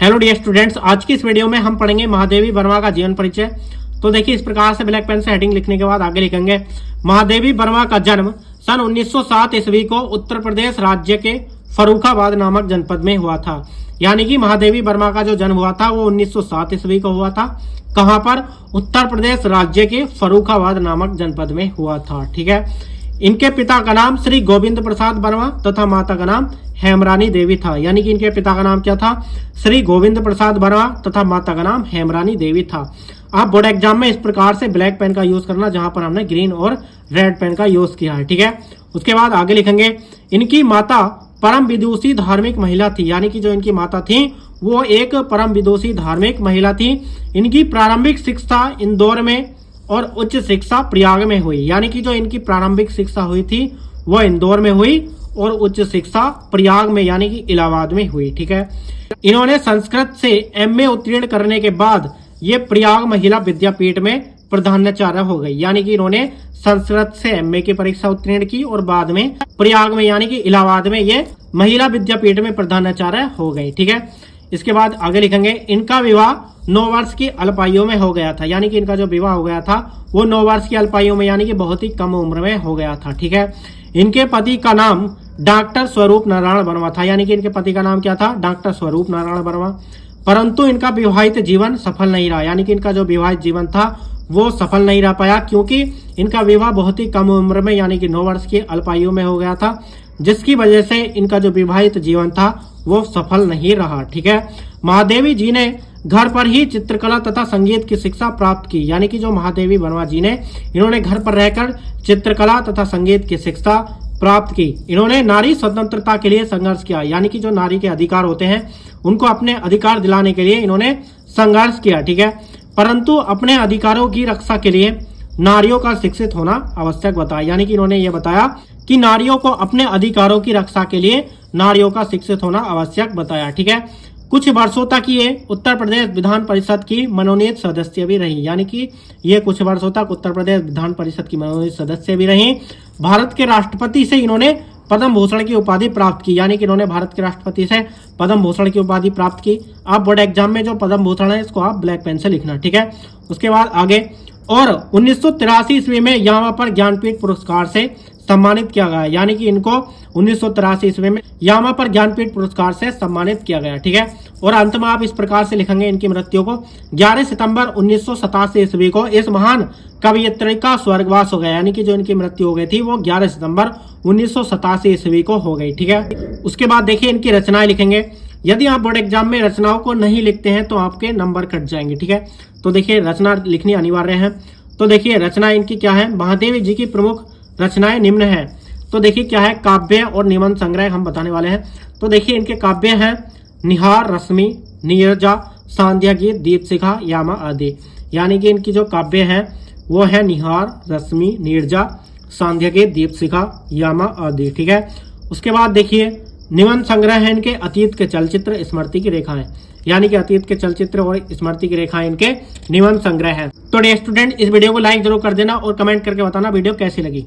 Hello dear students, आज की इस वीडियो में हम पढ़ेंगे महादेवी वर्मा का जीवन परिचय। तो देखिए इस प्रकार से ब्लैक पेन से हेडिंग लिखने के बाद आगे लिखेंगे महादेवी वर्मा का जन्म सन 1907 ईस्वी को उत्तर प्रदेश राज्य के फर्रुखाबाद नामक जनपद में हुआ था। यानी कि महादेवी वर्मा का जो जन्म हुआ था वो 1907 ईस्वी को हुआ था। कहां पर? उत्तर प्रदेश राज्य के फर्रुखाबाद नामक जनपद में हुआ था। ठीक है। इनके पिता का नाम श्री गोविंद प्रसाद वर्मा तथा माता का नाम हेमरानी देवी था। यानी कि इनके पिता का नाम क्या था? श्री गोविंद प्रसाद वर्मा तथा माता का नाम हेमरानी देवी था। आप बोर्ड एग्जाम में इस प्रकार से ब्लैक पेन का यूज करना, जहां पर हमने ग्रीन और रेड पेन का यूज किया है। ठीक है। उसके बाद आगे लिखेंगे इनकी माता परम विदुषी धार्मिक महिला थी। यानी कि जो इनकी माता थी वो एक परम विदुषी धार्मिक महिला थी। इनकी प्रारंभिक शिक्षा इंदौर में और उच्च शिक्षा प्रयाग में हुई। यानी कि जो इनकी प्रारंभिक शिक्षा हुई थी वो इंदौर में हुई और उच्च शिक्षा प्रयाग में यानी कि इलाहाबाद में हुई। ठीक है। इन्होंने संस्कृत से एमए उत्तीर्ण करने के बाद ये प्रयाग महिला विद्यापीठ में प्रधानाचार्य हो गई। यानी कि इन्होंने संस्कृत से एमए की परीक्षा उत्तीर्ण की और बाद में प्रयाग में यानी कि इलाहाबाद में ये महिला विद्यापीठ में प्रधानाचार्य हो गई। ठीक है। इसके बाद आगे लिखेंगे इनका विवाह 9 वर्ष की अल्पायु में हो गया था। यानी कि इनका जो विवाह हो गया था वो 9 वर्ष की अल्पायु में यानी कि बहुत ही कम उम्र में हो गया था। ठीक है। इनके पति का नाम डॉक्टर स्वरूप नारायण वर्मा था। यानी कि इनके पति का नाम क्या था? डॉक्टर स्वरूप नारायण वर्मा। परंतु इनका विवाहित जीवन सफल नहीं रहा। यानी कि इनका जो विवाहित जीवन था वो सफल नहीं रह पाया, क्योंकि इनका विवाह बहुत ही कम उम्र में यानी कि 9 वर्ष की अल्पायु में हो गया था, जिसकी वजह से इनका जो विवाहित जीवन था वो सफल नहीं रहा। ठीक है। महादेवी जी ने घर पर ही चित्रकला तथा संगीत की शिक्षा प्राप्त की। यानी कि जो महादेवी वर्मा जी ने इन्होंने घर पर रहकर चित्रकला तथा संगीत की शिक्षा प्राप्त की। इन्होंने नारी स्वतंत्रता के लिए संघर्ष किया। यानी कि जो नारी के अधिकार होते हैं उनको अपने अधिकार दिलाने के लिए इन्होंने संघर्ष किया। ठीक है। परंतु अपने अधिकारों की रक्षा के लिए नारियों का शिक्षित होना आवश्यक बताया। यानी कि इन्होंने ये बताया कि नारियों को अपने अधिकारों की रक्षा के लिए नारियों का शिक्षित होना आवश्यक बताया। ठीक है। कुछ वर्षों तक ये उत्तर प्रदेश विधान परिषद की मनोनीत सदस्य भी रही। यानी कि ये कुछ वर्षों तक उत्तर प्रदेश विधान परिषद की मनोनीत सदस्य भी रही। भारत के राष्ट्रपति से इन्होंने पद्म भूषण की उपाधि प्राप्त की। यानी कि इन्होंने भारत के राष्ट्रपति से पद्म भूषण की उपाधि प्राप्त की। आप बोर्ड एग्जाम में जो पद्म भूषण है इसको आप ब्लैक पेन से लिखना। ठीक है। उसके बाद आगे और 1983 ईस्वी में यहाँ पर ज्ञानपीठ पुरस्कार से सम्मानित किया गया। यानी कि इनको 1983 ईस्वी में यहाँ पर ज्ञानपीठ पुरस्कार से सम्मानित किया गया। ठीक है। और अंत में आप इस प्रकार से लिखेंगे इनकी मृत्यु को 11 सितंबर 1987 ईस्वी को इस महान कवयित्री का स्वर्गवास हो गया। यानी कि जो इनकी मृत्यु हो गई थी वो 11 सितंबर 1987 ईस्वी को हो गई। ठीक है। उसके बाद देखिए इनकी रचनाएं लिखेंगे। यदि आप बोर्ड एग्जाम में रचनाओं को नहीं लिखते हैं तो आपके नंबर कट जाएंगे। ठीक है। तो देखिए रचना लिखनी अनिवार्य है। तो देखिए रचना इनकी क्या है? महादेवी जी की प्रमुख रचनाएं निम्न है। तो देखिए क्या है? काव्य और निबंध संग्रह हम बताने वाले हैं। तो देखिए इनके काव्य हैं निहार, रश्मि, नीरजा, सांध्या गीत, दीपशिखा, यामा आदि। यानी कि इनकी जो काव्य है वो है निहार, रश्मि, नीरजा, सांध्या गीत, दीपशिखा, यामा आदि। ठीक है। उसके बाद देखिए निबंध संग्रह है इनके अतीत के चलचित्र, स्मृति की रेखाएं। यानी कि अतीत के चलचित्र और स्मृति की रेखाएं इनके निबंध संग्रह है। तो डियर स्टूडेंट इस वीडियो को लाइक जरूर कर देना और कमेंट करके बताना वीडियो कैसी लगी।